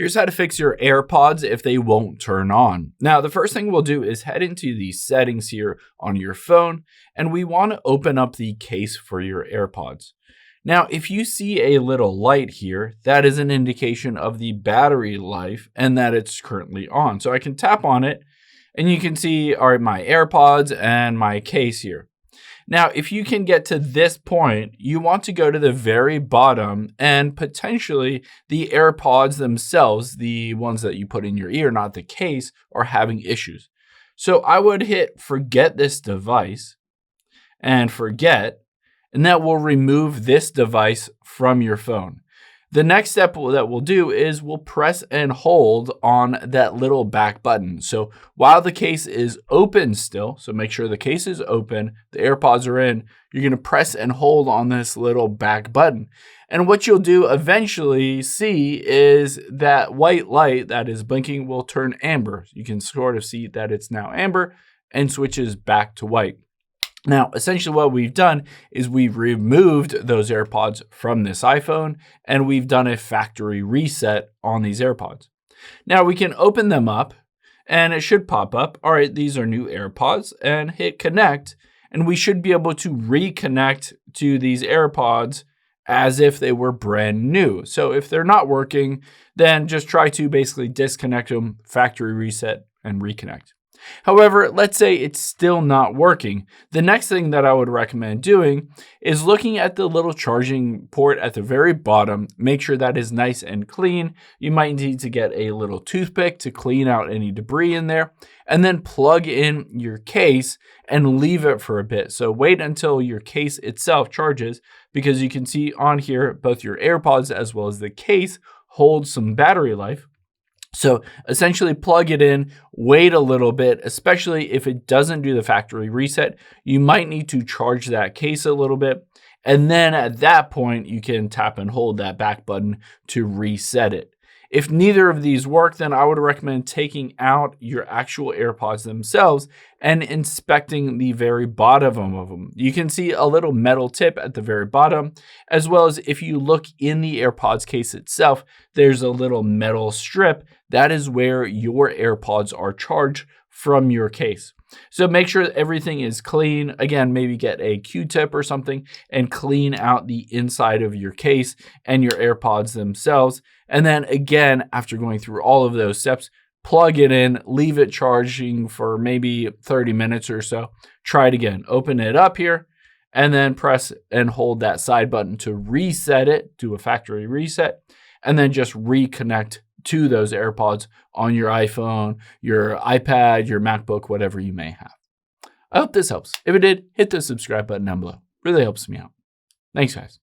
Here's how to fix your AirPods if they won't turn on. Now, the first thing we'll do is head into the settings here on your phone, and we want to open up the case for your AirPods. Now, if you see a little light here, that is an indication of the battery life and that it's currently on. So I can tap on it and you can see, all right, my AirPods and my case here. Now, if you can get to this point, you want to go to the very bottom and potentially the AirPods themselves, the ones that you put in your ear, not the case, are having issues. So I would hit forget this device and forget, and that will remove this device from your phone. The next step that we'll do is we'll press and hold on that little back button. So while the case is open still, so make sure the case is open, the AirPods are in, you're going to press and hold on this little back button. And what you'll do eventually see is that white light that is blinking will turn amber. You can sort of see that it's now amber and switches back to white. Now, essentially what we've done is we've removed those AirPods from this iPhone and we've done a factory reset on these AirPods. Now we can open them up and it should pop up. All right, these are new AirPods, and hit connect. And we should be able to reconnect to these AirPods as if they were brand new. So if they're not working, then just try to basically disconnect them, factory reset, and reconnect. However, let's say it's still not working. The next thing that I would recommend doing is looking at the little charging port at the very bottom. Make sure that is nice and clean. You might need to get a little toothpick to clean out any debris in there, and then plug in your case and leave it for a bit. So wait until your case itself charges, because you can see on here both your AirPods as well as the case hold some battery life. So essentially plug it in, wait a little bit, especially if it doesn't do the factory reset. You might need to charge that case a little bit. And then at that point, you can tap and hold that back button to reset it. If neither of these work, then I would recommend taking out your actual AirPods themselves and inspecting the very bottom of them. You can see a little metal tip at the very bottom, as well as if you look in the AirPods case itself, there's a little metal strip. That is where your AirPods are charged from your case. So make sure that everything is clean. Again, maybe get a Q-tip or something and clean out the inside of your case and your AirPods themselves. And then again, after going through all of those steps, plug it in, leave it charging for maybe 30 minutes or so. Try it again. Open it up here and then press and hold that side button to reset it, do a factory reset, and then just reconnect to those AirPods on your iPhone, your iPad, your MacBook, whatever you may have. I hope this helps. If it did, hit the subscribe button down below. Really helps me out. Thanks, guys.